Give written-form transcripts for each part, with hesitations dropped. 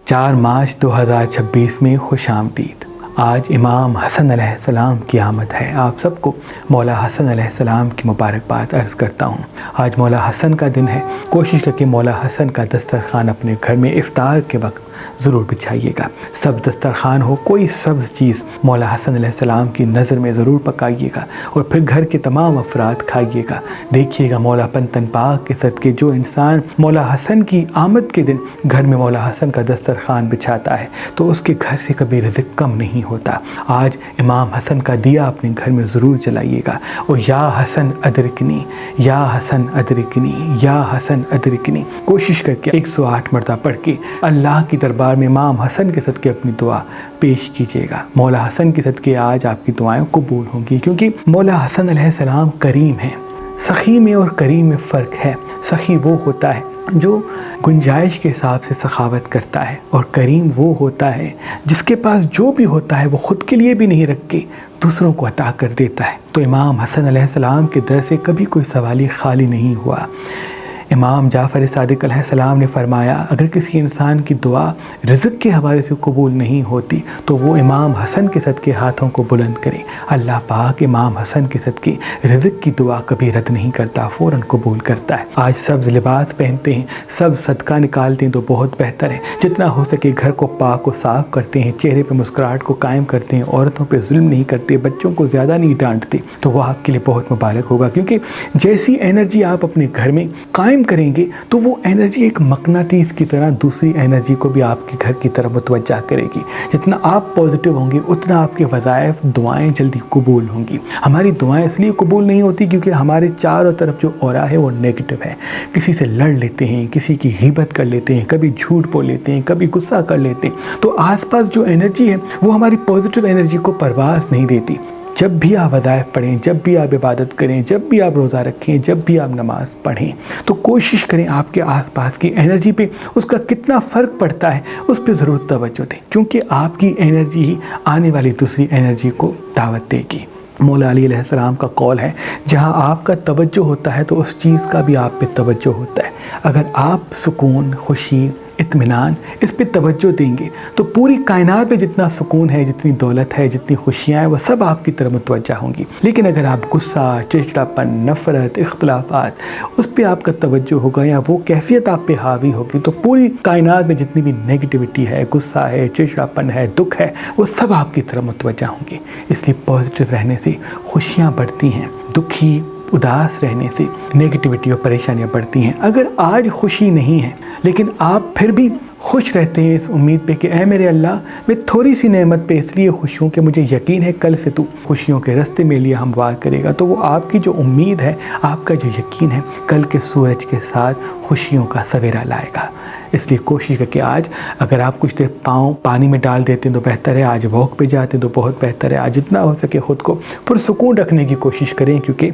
4 مارچ 2026 میں خوش آمدید۔ آج امام حسن علیہ السلام کی آمد ہے۔ آپ سب کو مولا حسن علیہ السلام کی مبارکباد عرض کرتا ہوں۔ آج مولا حسن کا دن ہے۔ کوشش کر کے مولا حسن کا دسترخوان اپنے گھر میں افطار کے وقت ضرور بچھائیے گا۔ سبز دسترخوان ہو، کوئی سبز چیز مولا حسن علیہ السلام کی نظر میں ضرور پکائیے گا اور پھر گھر کے تمام افراد کھائیے گا۔ دیکھیے گا مولا پنتن پاک کے صدقے جو انسان مولا حسن کی آمد کے دن گھر میں مولا حسن کا دسترخوان بچھاتا ہے تو اس کے گھر سے کبھی رزق کم نہیں ہوتا۔ آج امام حسن کا دیا اپنے گھر میں ضرور جلائیے گا اور یا حسن ادرکنی، یا حسن ادرکنی، یا حسن ادرکنی کوشش کر کے 108 مرتبہ پڑھ کے اللہ کی دربار میں امام حسن کے صدقے اپنی دعا پیش کیجیے گا۔ مولا حسن کے صدقے آج آپ کی دعائیں قبول ہوں گی، کیونکہ مولا حسن علیہ السلام کریم ہیں۔ سخی میں اور کریم میں فرق ہے۔ سخی وہ ہوتا ہے جو گنجائش کے حساب سے سخاوت کرتا ہے، اور کریم وہ ہوتا ہے جس کے پاس جو بھی ہوتا ہے وہ خود کے لیے بھی نہیں رکھ کے دوسروں کو عطا کر دیتا ہے۔ تو امام حسن علیہ السلام کے در سے کبھی کوئی سوالی خالی نہیں ہوا۔ امام جعفر صادق علیہ السلام نے فرمایا اگر کسی انسان کی دعا رزق کے حوالے سے قبول نہیں ہوتی تو وہ امام حسن کے صدقے ہاتھوں کو بلند کرے۔ اللہ پاک امام حسن کے صدقے رزق کی دعا کبھی رد نہیں کرتا، فوراً قبول کرتا ہے۔ آج سبز لباس پہنتے ہیں، سب صدقہ نکالتے ہیں تو بہت بہتر ہے۔ جتنا ہو سکے گھر کو پاک و صاف کرتے ہیں، چہرے پہ مسکراہٹ کو قائم کرتے ہیں، عورتوں پہ ظلم نہیں کرتے، بچوں کو زیادہ نہیں ڈانٹتے، تو وہ آپ کے لیے بہت مبارک ہوگا، کیونکہ جیسی انرجی آپ اپنے گھر میں قائم کریں گے تو وہ انرجی ایک مقناطیس کی طرح دوسری انرجی کو بھی آپ کے گھر کی طرف متوجہ کرے گی۔ جتنا آپ پازیٹیو ہوں گے اتنا آپ کے وظائف، دعائیں جلدی قبول ہوں گی۔ ہماری دعائیں اس لیے قبول نہیں ہوتی کیونکہ ہمارے چاروں طرف جو اورا ہے وہ نیگیٹو ہے۔ کسی سے لڑ لیتے ہیں، کسی کی غیبت کر لیتے ہیں، کبھی جھوٹ بول لیتے ہیں، کبھی غصہ کر لیتے ہیں، تو آس پاس جو انرجی ہے وہ ہماری پازیٹیو انرجی کو پرواز نہیں دیتی۔ جب بھی آپ وظائف پڑھیں، جب بھی آپ عبادت کریں، جب بھی آپ روزہ رکھیں، جب بھی آپ نماز پڑھیں، تو کوشش کریں آپ کے آس پاس کی انرجی پہ اس کا کتنا فرق پڑتا ہے اس پہ ضرور توجہ دیں، کیونکہ آپ کی انرجی ہی آنے والی دوسری انرجی کو دعوت دے گی۔ مولا علی علیہ السلام کا قول ہے جہاں آپ کا توجہ ہوتا ہے تو اس چیز کا بھی آپ پہ توجہ ہوتا ہے۔ اگر آپ سکون، خوشی، اطمینان اس پہ توجہ دیں گے تو پوری کائنات میں جتنا سکون ہے، جتنی دولت ہے، جتنی خوشیاں ہیں، وہ سب آپ کی طرف متوجہ ہوں گی۔ لیکن اگر آپ غصہ، چڑچڑاپن، نفرت، اختلافات اس پہ آپ کا توجہ ہوگا یا وہ کیفیت آپ پہ حاوی ہوگی تو پوری کائنات میں جتنی بھی نیگیٹیوٹی ہے، غصہ ہے، چڑچڑاپن ہے، دکھ ہے، وہ سب آپ کی طرف متوجہ ہوں گے۔ اس لیے پازیٹیو رہنے سے خوشیاں بڑھتی ہیں، دکھی اداس رہنے سے نیگیٹیوٹی اور پریشانیاں بڑھتی ہیں۔ اگر آج خوشی نہیں ہے لیکن آپ پھر بھی خوش رہتے ہیں اس امید پہ کہ اے میرے اللہ میں تھوڑی سی نعمت پہ اس لیے خوش ہوں کہ مجھے یقین ہے کل سے تو خوشیوں کے راستے میں لیے ہموار کرے گا، تو وہ آپ کی جو امید ہے، آپ کا جو یقین ہے، کل کے سورج کے ساتھ خوشیوں کا سویرا لائے گا۔ اس لیے کوشش کر کے آج اگر آپ کچھ دیر پاؤں پانی میں ڈال دیتے ہیں تو بہتر ہے، آج واک پہ جاتے ہیں تو بہت بہتر ہے۔ آج جتنا ہو سکے خود کو پرسکون رکھنے کی کوشش کریں، کیونکہ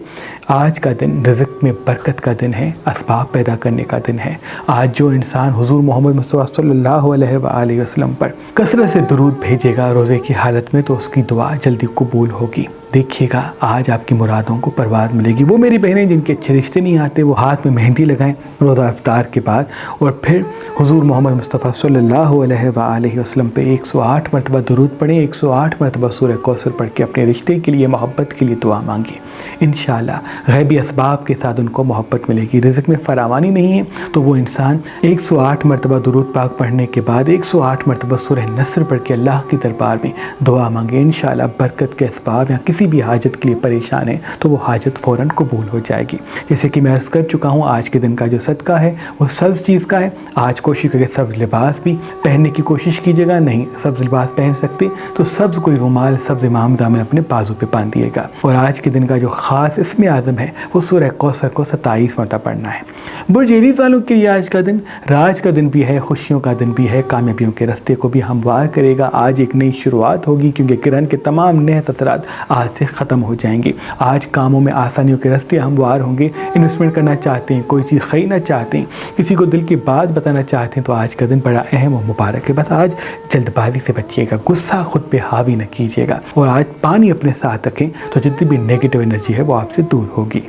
آج کا دن رزق میں برکت کا دن ہے، اسباب پیدا کرنے کا دن ہے۔ آج جو انسان حضور محمد مصطفیٰ صلی اللہ علیہ وآلہ وسلم پر کثرت سے درود بھیجے گا روزے کی حالت میں تو اس کی دعا جلدی قبول ہوگی۔ دیکھیے گا آج آپ کی مرادوں کو پرواز ملے گی۔ وہ میری بہنیں جن کے اچھے رشتے نہیں آتے وہ ہاتھ میں مہندی لگائیں روزہ افطار کے بعد، اور پھر حضور محمد مصطفیٰ صلی اللہ علیہ وآلہ وسلم پہ 108 مرتبہ درود پڑھیں، 108 مرتبہ سورہ کوثر پڑھ کے اپنے رشتے کے لیے، محبت کے لیے دعا مانگیں۔ انشاءاللہ غیبی اسباب کے ساتھ ان کو محبت ملے گی۔ رزق میں فراوانی نہیں ہے تو وہ انسان 108 مرتبہ درود پاک پڑھنے کے بعد 108 مرتبہ سورہ نصر پڑھ کے اللہ کی دربار میں دعا مانگے۔ انشاءاللہ برکت کے اسباب یا کسی بھی حاجت کے لیے پریشان ہے تو وہ حاجت فوراً قبول ہو جائے گی۔ جیسے کہ میں عرض کر چکا ہوں آج کے دن کا جو صدقہ ہے وہ سبز چیز کا ہے۔ آج کوشش کرے سبز لباس بھی پہننے کی کوشش کیجیے گا، نہیں سبز لباس پہن سکتے تو سبز کوئی رومال، سبز امام دامن اپنے بازو پہ باندھ دیے گا۔ اور آج کے دن کا جو خاص اسم اعظم ہے وہ سورہ کوثر کو 27 مرتبہ پڑھنا ہے۔ برج ایریز والوں کے لیے آج کا دن راج کا دن بھی ہے، خوشیوں کا دن بھی ہے، کامیابیوں کے راستے کو بھی ہموار کرے گا۔ آج ایک نئی شروعات ہوگی کیونکہ گرہن کے تمام نحس اثرات آج سے ختم ہو جائیں گے۔ آج کاموں میں آسانیوں کے راستے ہموار ہوں گے۔ انویسٹمنٹ کرنا چاہتے ہیں، کوئی چیز خریدنا چاہتے ہیں، کسی کو دل کی بات بتانا چاہتے ہیں تو آج کا دن بڑا اہم و مبارک ہے۔ بس آج جلد بازی سے بچیے گا، غصہ خود پہ حاوی نہ کیجیے گا، اور آج پانی اپنے ساتھ رکھیں تو جتنی بھی نیگیٹو انرجی ہے وہ آپ سے دور ہوگی۔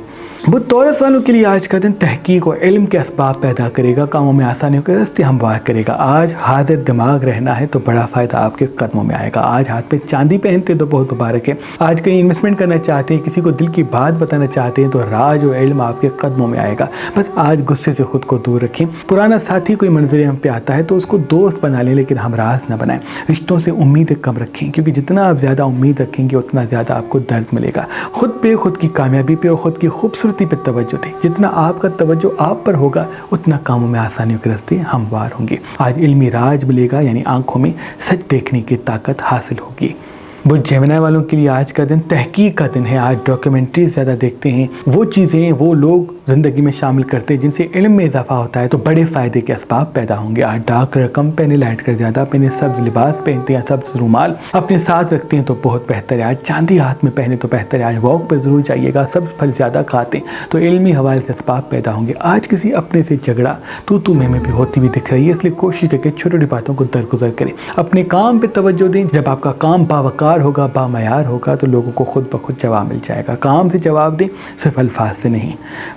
وہ تورس والوں کے لیے آج کا دن تحقیق اور علم کے اسباب پیدا کرے گا، کاموں میں آسانیوں کے راستے ہموار کرے گا۔ آج حاضر دماغ رہنا ہے تو بڑا فائدہ آپ کے قدموں میں آئے گا۔ آج ہاتھ پہ چاندی پہنتے تو بہت مبارک ہے۔ آج کہیں انویسٹمنٹ کرنا چاہتے ہیں، کسی کو دل کی بات بتانا چاہتے ہیں تو راج اور علم آپ کے قدموں میں آئے گا۔ بس آج غصے سے خود کو دور رکھیں۔ پرانا ساتھی کوئی منظر عام پہ آتا ہے تو اس کو دوست بنا لیں، لیکن ہمراز نہ بنائیں۔ رشتوں سے امیدیں کم رکھیں، کیونکہ جتنا آپ زیادہ امید رکھیں گے اتنا زیادہ آپ کو درد ملے گا۔ خود پہ، خود کی کامیابی پہ اور خود کی خوبصورتی پہ توجہ دیں۔ جتنا آپ کا توجہ آپ پر ہوگا اتنا کاموں میں آسانیوں کے راستے ہموار ہوں گے۔ آج علمی راج ملے گا، یعنی آنکھوں میں سچ دیکھنے کی طاقت حاصل ہوگی۔ وہ جیمنائی والوں کے لیے آج کا دن تحقیق کا دن ہے۔ آج ڈاکیومنٹریز زیادہ دیکھتے ہیں، وہ چیزیں وہ لوگ زندگی میں شامل کرتے ہیں جن سے علم میں اضافہ ہوتا ہے تو بڑے فائدے کے اسباب پیدا ہوں گے۔ آج ڈارک رقم پہنے، لائٹ کر زیادہ پہنے، سبز لباس پہنتے ہیں، سبز رومال اپنے ساتھ رکھتے ہیں تو بہت بہتر ہے۔ آج چاندی ہاتھ میں پہنے تو بہتر ہے۔ آج واک پہ ضرور جائیے گا۔ سبز پھل زیادہ کھاتے ہیں تو علمی حوالے سے اسباب پیدا ہوں گے۔ آج کسی اپنے سے جھگڑا تو میں بھی ہوتی ہوئی دکھ رہی ہے، اس لیے کوشش کر کے چھوٹی چھوٹی باتوں کو درگزر کریں۔ اپنے کام پہ توجہ دیں۔ جب آپ کا کام باوقار ہوگا، بامعیار ہوگا تو لوگوں کو خود بخود جواب مل جائے گا۔ کام سے جواب دیں، صرف الفاظ سے نہیں۔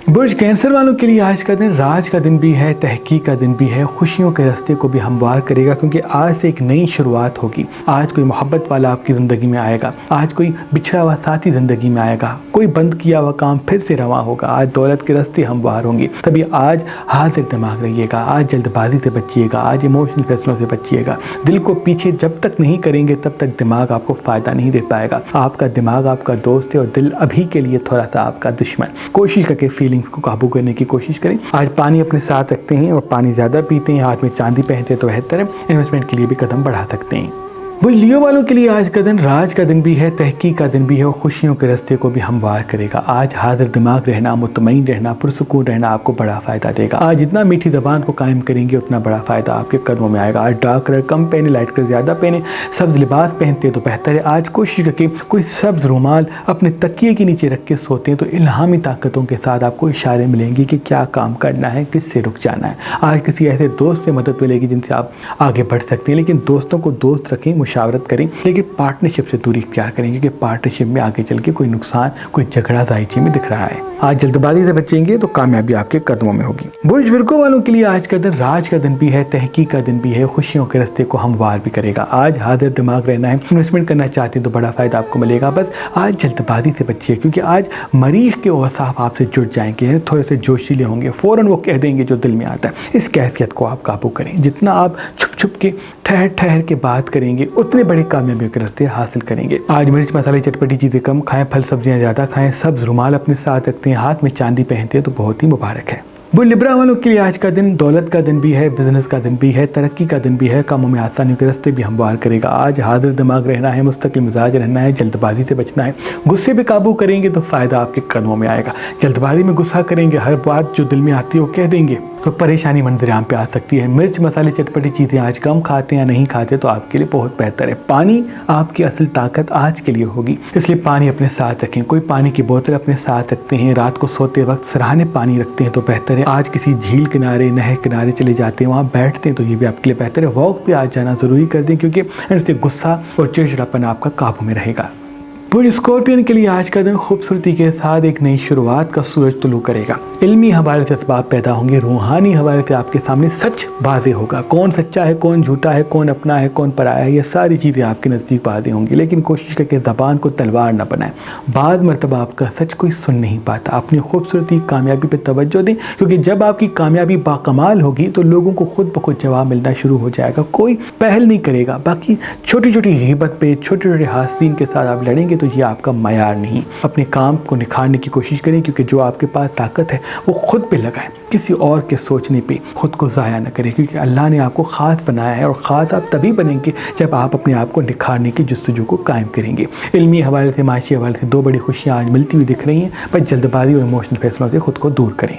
برج کینسر والوں کے لیے آج کا دن راج کا دن بھی ہے، تحقیق کا دن بھی ہے، خوشیوں کے راستے کو بھی ہموار کرے گا، کیونکہ آج سے ایک نئی شروعات ہوگی۔ آج کوئی محبت والا آپ کی زندگی میں آئے گا، آج کوئی بچھڑا ہوا ساتھی زندگی میں آئے گا، کوئی بند کیا ہوا کام پھر سے رواں ہوگا۔ آج دولت کے راستے ہموار ہوں گے۔ تبھی آج حاضر دماغ رہیے گا، آج جلد بازی سے بچیے گا، آج ایموشنل فیصلوں سے بچیے گا۔ دل کو پیچھے جب تک نہیں کریں گے تب تک دماغ آپ کو فائدہ نہیں دے پائے گا۔ آپ کا دماغ آپ کا دوست ہے اور دل ابھی کے لیے تھوڑا سا آپ کا دشمن۔ کوشش کر کے فیلنگز کو قابو کرنے کی کوشش کریں۔ آج پانی اپنے ساتھ رکھتے ہیں اور پانی زیادہ پیتے ہیں، ہاتھ میں چاندی پہنتے ہیں تو بہتر ہے۔ انویسٹمنٹ کے لیے بھی قدم بڑھا سکتے ہیں۔ وہ لیو والوں کے لیے آج کا دن راج کا دن بھی ہے، تحقیق کا دن بھی ہے اور خوشیوں کے راستے کو بھی ہموار کرے گا۔ آج حاضر دماغ رہنا، مطمئن رہنا، پرسکون رہنا آپ کو بڑا فائدہ دے گا۔ آج جتنا میٹھی زبان کو قائم کریں گے اتنا بڑا فائدہ آپ کے قدموں میں آئے گا۔ آج ڈارک کلر کم پہنے، لائٹ کلر زیادہ پہنے، سبز لباس پہنتے ہیں تو بہتر ہے۔ آج کوشش کر کے کوئی سبز رومال اپنے تکیے کے نیچے رکھ کے سوتے ہیں تو الہامی طاقتوں کے ساتھ آپ کو اشارے ملیں گے کہ کیا کام کرنا ہے، کس سے رک جانا ہے۔ آج کسی ایسے دوست سے مدد ملے گی جن سے آپ آگے بڑھ سکتے ہیں، لیکن دوستوں کو دوست رکھیں، مشاورت کریں، لیکن پارٹنرشپ سے دوری اختیار کریں، کیونکہ پارٹنرشپ میں آگے چل کے کوئی نقصان، کوئی جھگڑا دائچی میں دکھ رہا ہے۔ آج جلد بازی سے بچیں گے تو کامیابی آپ کے قدموں میں ہوگی۔ برج ورگو والوں کے لیے آج کا دن راج کا دن بھی ہے، تحقیق کا دن بھی ہے، خوشیوں کے راستے کو ہموار بھی کرے گا۔ آج حاضر دماغ رہنا ہے، انویسٹمنٹ کرنا چاہتے ہیں تو بڑا فائدہ آپ کو ملے گا۔ بس آج جلد بازی سے بچیے، کیونکہ آج مریخ کے اوصاف آپ سے جڑ جائیں گے، تھوڑے سے جوشیلے ہوں گے، فوراً وہ کہہ دیں گے جو دل میں آتا ہے۔ اس کیفیت کو آپ قابو کریں۔ جتنا آپ چھپ چھپ کے ٹھہر ٹھہر کے بات کریں گے اتنے بڑے کامیابیوں کے راستے حاصل کریں گے۔ آج مرچ مسالے چٹپٹی چیزیں کم کھائیں، پھل سبزیاں زیادہ کھائیں، سبز رومال اپنے ساتھ رکھتے ہیں، ہاتھ میں چاندی پہنتے ہیں تو بہت ہی مبارک ہے۔ وہ لبرا والوں کے لیے آج کا دن دولت کا دن بھی ہے، بزنس کا دن بھی ہے، ترقی کا دن بھی ہے، کاموں میں آسانیوں کے راستے بھی ہموار کرے گا۔ آج حاضر دماغ رہنا ہے، مستقل مزاج رہنا ہے، جلد بازی سے بچنا ہے۔ غصے پہ قابو کریں گے تو فائدہ آپ کے قدموں میں آئے گا۔ جلد بازی میں غصہ کریں گے، ہر بات جو دل میں آتی ہے وہ کہہ دیں گے تو پریشانی منظر عام پہ آ سکتی ہے۔ مرچ مسالے چٹپٹی چیزیں آج کم کھاتے ہیں یا نہیں کھاتے تو آپ کے لیے بہت بہتر ہے۔ پانی آپ کی اصل طاقت آج کے لیے ہوگی، اس لیے پانی اپنے ساتھ رکھیں۔ کوئی پانی کی بوتل اپنے ساتھ رکھتے ہیں، رات کو سوتے وقت سراہنے پانی رکھتے ہیں تو بہتر ہے۔ آج کسی جھیل کنارے، نہر کنارے چلے جاتے ہیں، وہاں بیٹھتے ہیں تو یہ بھی آپ کے لیے بہتر ہے۔ واک پہ آج جانا ضروری کر دیں، کیونکہ ان سے غصہ اور چڑچڑاپن آپ کا قابو میں رہے گا۔ برج اسکارپین کے لیے آج کا دن خوبصورتی کے ساتھ ایک نئی شروعات کا سورج طلوع کرے گا۔ علمی حوالے سے اسباب پیدا ہوں گے، روحانی حوالے سے آپ کے سامنے سچ واضح ہوگا۔ کون سچا ہے، کون جھوٹا ہے، کون اپنا ہے، کون پرایا ہے، یہ ساری چیزیں آپ کے نزدیک واضح ہوں گی، لیکن کوشش کر کے زبان کو تلوار نہ بنائیں۔ بعض مرتبہ آپ کا سچ کوئی سن نہیں پاتا۔ اپنی خوبصورتی، کامیابی پہ توجہ دیں، کیونکہ جب آپ کی کامیابی باکمال ہوگی تو لوگوں کو خود بخود جواب ملنا شروع ہو جائے گا، کوئی پہل نہیں کرے گا۔ باقی چھوٹی چھوٹی غیبت پہ، چھوٹے چھوٹے حاسدین کے ساتھ آپ لڑیں گے تو یہ آپ کا معیار نہیں۔ اپنے کام کو نکھارنے کی کوشش کریں، کیونکہ جو آپ کے پاس طاقت ہے وہ خود پہ لگائیں، کسی اور کے سوچنے پہ خود کو ضائع نہ کریں، کیونکہ اللہ نے آپ کو خاص بنایا ہے اور خاص آپ تبھی بنیں گے جب آپ اپنے آپ کو نکھارنے کی جستجو کو قائم کریں گے۔ علمی حوالے سے، معاشی حوالے سے دو بڑی خوشیاں آج ملتی ہوئی دکھ رہی ہیں، پر جلد بازی اور ایموشنل فیصلوں سے خود کو دور کریں۔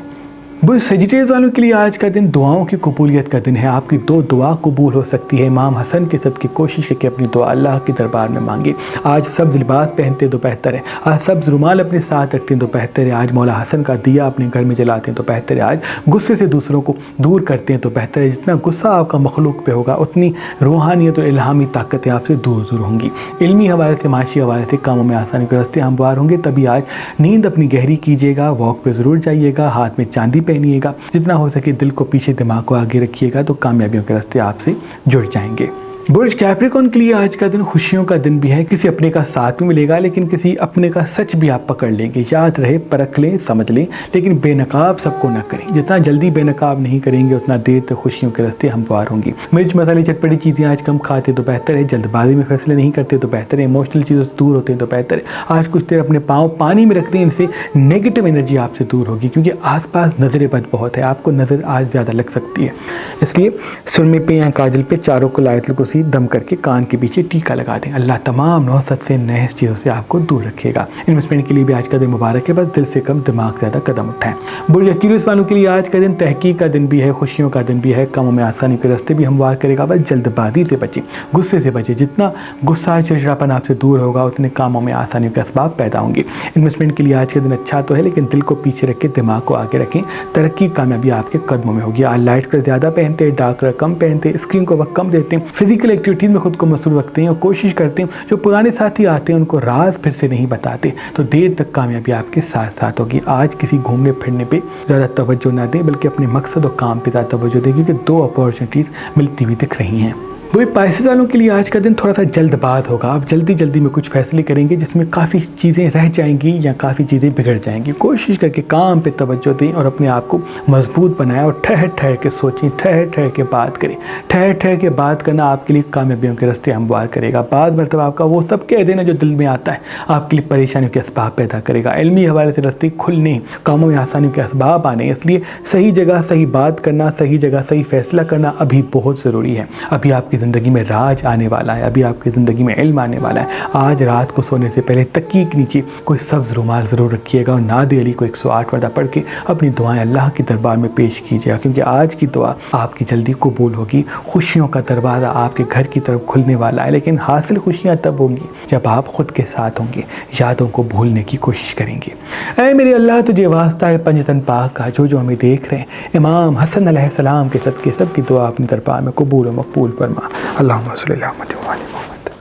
سیجیٹیریس والوں کے لیے آج کا دن دعاؤں کی قبولیت کا دن ہے. آپ کی دعا قبول ہو سکتی ہے. امام حسن کے صدقے کوشش کر کے اپنی دعا اللہ کے دربار میں مانگے. آج سبز لباس پہنتے تو بہتر ہے. آج سبز رومال اپنے ساتھ رکھتے ہیں تو بہتر ہے. آج مولا حسن کا دیا اپنے گھر میں جلاتے ہیں تو بہتر ہے. آج غصے سے دوسروں کو دور کرتے ہیں تو بہتر ہے. جتنا غصہ آپ کا مخلوق پہ ہوگا اتنی روحانیت اور الہامی طاقتیں آپ سے دور ہوں گی. علمی حوالے سے معاشی حوالے سے کاموں میں آسانی کے راستے ہموار ہوں گے. تبھی آج نیند اپنی گہری کیجیے گا. واک پہ ضرور جائیے گا. ہاتھ میں چاندی پہنیے گا. جتنا ہو سکے دل کو پیچھے دماغ کو آگے رکھیے گا تو کامیابیوں کے راستے آپ سے جڑ جائیں گے. برج کیپریکن کے لیے آج کا دن خوشیوں کا دن بھی ہے. کسی اپنے کا ساتھ بھی ملے گا لیکن کسی اپنے کا سچ بھی آپ پکڑ لیں گے. یاد رہے پرکھ لیں سمجھ لیں لیکن بے نقاب سب کو نہ کریں. جتنا جلدی بے نقاب نہیں کریں گے اتنا دیر تک خوشیوں کے راستے ہموار ہوں گے. مرچ مسالے چٹپٹی چیزیں آج کم کھاتے تو بہتر ہے. جلد بازی میں فیصلے نہیں کرتے تو بہتر ہے. ایموشنل چیزوں سے دور ہوتے ہیں تو بہتر ہے. آج کچھ دیر اپنے پاؤں پانی میں رکھ دیں. ان سے نیگیٹو انرجی آپ سے دور ہوگی کیونکہ آس پاس نظر بد بہت ہے. آپ کو نظر آج زیادہ لگ سکتی ہے. اس لیے سرمے پہ یا کاجل پہ چاروں کو آیت الکرسی دم کر کے کان کے پیچھے ٹیکا لگا دیں. اللہ تمام نحوست سے نحس چیزوں سے آپ کو دور رکھے گا. انویسٹمنٹ کے لیے بھی آج کا دن مبارک ہے. بس دل سے کم دماغ زیادہ قدم اٹھائیں. برج ایکویریس والوں کے لیے آج کا دن تحقیق کا دن بھی ہے. خوشیوں کا دن بھی ہے. کاموں میں آسانی کے راستے بھی ہموار کرے گا. بس جلد بازی سے بچیں. غصے سے بچیں. جتنا غصہ چڑچڑاپن آپ سے دور ہوگا اتنے کاموں میں آسانی کے اسباب پیدا ہوں گے. انویسٹمنٹ کے لیے آج کا دن اچھا تو ہے لیکن دل کو پیچھے رکھ کے دماغ کو آگے رکھیں. ترقی کامیابی آپ کے قدموں میں ہوگی. آج لائٹ کلر زیادہ پہنتے ہیں. ڈارک کلر کم پہنتے ہیں. اسکرین کو وقت کم دیتے ہیں. فزیکل ایکٹیویٹیز میں خود کو مصروف رکھتے ہیں اور کوشش کرتے ہیں جو پرانے ساتھی آتے ہیں ان کو راز پھر سے نہیں بتاتے تو دیر تک کامیابی آپ کے ساتھ ساتھ ہوگی. آج کسی گھومنے پھرنے پہ زیادہ توجہ نہ دیں بلکہ اپنے مقصد اور کام پہ زیادہ توجہ دیں کیونکہ 2 اپارچونیٹیز ملتی ہوئی دکھ رہی ہیں. وہی پائسیز والوں کے لیے آج کا دن تھوڑا سا جلد باز ہوگا. آپ جلدی میں کچھ فیصلے کریں گے جس میں کافی چیزیں رہ جائیں گی یا کافی چیزیں بگڑ جائیں گی. کوشش کر کے کام پہ توجہ دیں اور اپنے آپ کو مضبوط بنائیں اور ٹھہر کے سوچیں. ٹھہر کے بات کریں. ٹھہر کے بات کرنا آپ کے لیے کامیابیوں کے راستے ہموار کرے گا. بعض مرتبہ آپ کا وہ سب کہہ دینا جو دل میں آتا ہے آپ کے لیے پریشانیوں کے اسباب پیدا کرے گا. علمی حوالے سے راستے کھلنے کاموں میں آسانیوں کے اسباب آنے. اس لیے صحیح جگہ صحیح بات کرنا صحیح جگہ صحیح فیصلہ کرنا ابھی بہت ضروری ہے. ابھی آپ کی زندگی میں راج آنے والا ہے. ابھی آپ کی زندگی میں علم آنے والا ہے. آج رات کو سونے سے پہلے تکیے کے نیچے کوئی سبز رومال ضرور رکھیے گا اور ناد علی کو 108 وردہ پڑھ کے اپنی دعائیں اللہ کے دربار میں پیش کیجیے گا کیونکہ آج کی دعا آپ کی جلدی قبول ہوگی. خوشیوں کا دروازہ آپ کے گھر کی طرف کھلنے والا ہے لیکن حاصل خوشیاں تب ہوں گی جب آپ خود کے ساتھ ہوں گے. یادوں کو بھولنے کی کوشش کریں گے. اے میرے اللہ تجھے واسطہ ہے پنجتن پاک کا جو ہمیں دیکھ رہے ہیں امام حسن علیہ السلام کے صدقے سب کی دعا اپنے دربار میں قبول و مقبول فرما. اللہم صلی اللہ علیہ وسلم.